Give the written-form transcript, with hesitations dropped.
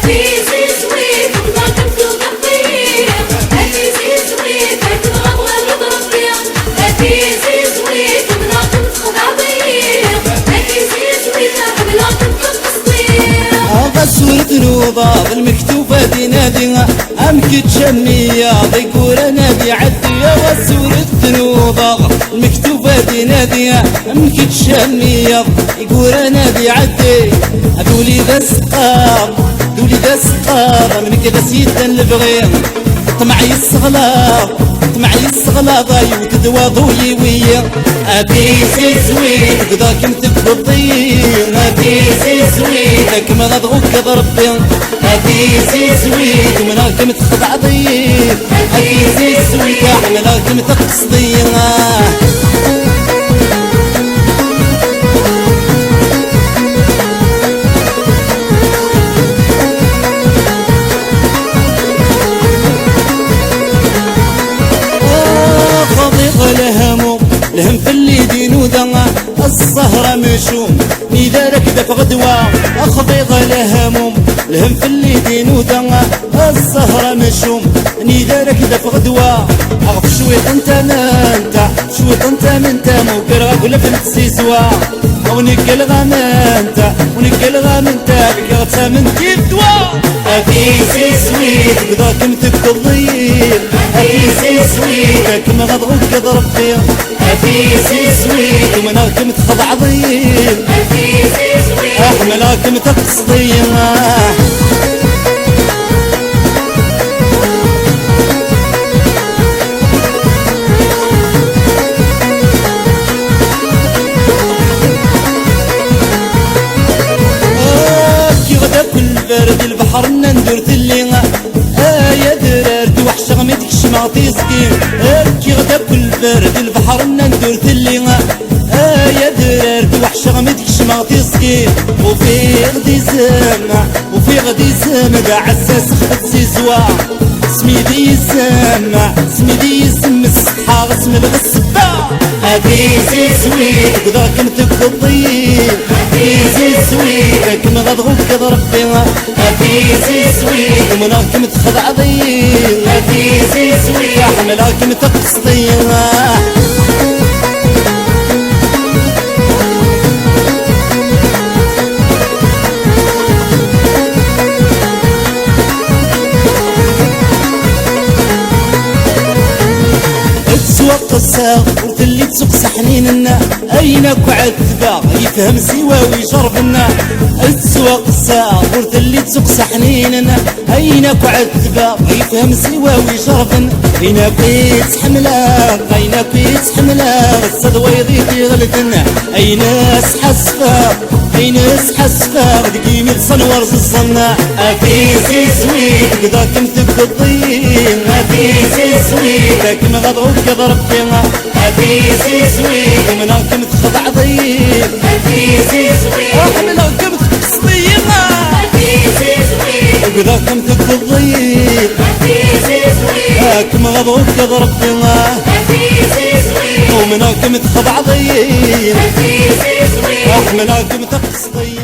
عزيزي سويت وبناكم تغطيه، عزيزي سويت هكذا ابغى نضرب بيه، عزيزي سويت وبناكم تخضعضيه، عزيزي سويت بناكم تقصديه. غسول ذنوبا بالمكتوبة دي ناديها أمك تشمية ضيقور نادي عدية. غسول الذنوبا المكتوبة دي ناديها أمك تشمية يقول نادي عدي. دولي ذا سقام دولي ذا سقام من كذا سيدا البغيم طمعي الصغلاط طمعي الصغلاط وتدوى ضوي ويا. عزيزي سويت قداك متفضي، عزيزي سويت كما غضغوك ضربي، عزيزي سويت ومناك متخضع ضيق، عزيزي سويت حملاك متقصدي. لهم في اللي دينو دنا الصهرة مشوم نيدارك دف غدوة أخضيض لهموم. لهم في اللي دينو دنا الصهرة مشوم نيدارك دف غدوة. أغف شويط انت منتا شويط انت منتا موكر غاكل في السيسوا ونقل غامنتا ونقل غامنتا بك غتا من كيف دوا. عزيزي سويت بذاك متقضيب، عزيزي سويت كما غضغوك ضربي، عزيزي سويت ومناك متخضع ضيب، عزيزي سويت احملاك متقصدي. برد البحر ندور تلينا يا درارت وحش غميتك شماطي سكين. كي غدا كل برد البحر ندور تلينا يا درارت وحش غميتك شماطي سكين. وفي غدي زمع وفي غدي زمع عساس خد سيزوا سميدي يسمع سميدي يسمع الصحة غسم الغسبة. عزيزي سويت قداك متقضي، عزيزي سويت كما غضغوك ضربي، عزيزي سويت ومناك متخضع ضيق، عزيزي سويت حملاك متقصدي. تسوق قلت اللي تسوق سحنيننا اينك وعتبا يفهم سواوي جربنا. تسوق الساق قلت اللي تسوق سحنيننا اينك وعتبا يفهم سواوي جربنا. اينا بيت حملاق اينا بيت حملاق الصدوى يضيق غلتنا. اي ناس حسفا اي ناس حسفا دقيمي تصنور الصنا. عزيزي سويت قداك متقضي، عزيزي سويت كما غضوك ضربي، عزيزي سويت ومناك متخضع ضيق، عزيزي سويت وحملاك متقصدي، عزيزي سويت وقداك متقضي، عزيزي سويت كما غضوك ضربي، عزيزي سويت ومناك متخضع ضيق، عزيزي سويت وحملاك متقصدي.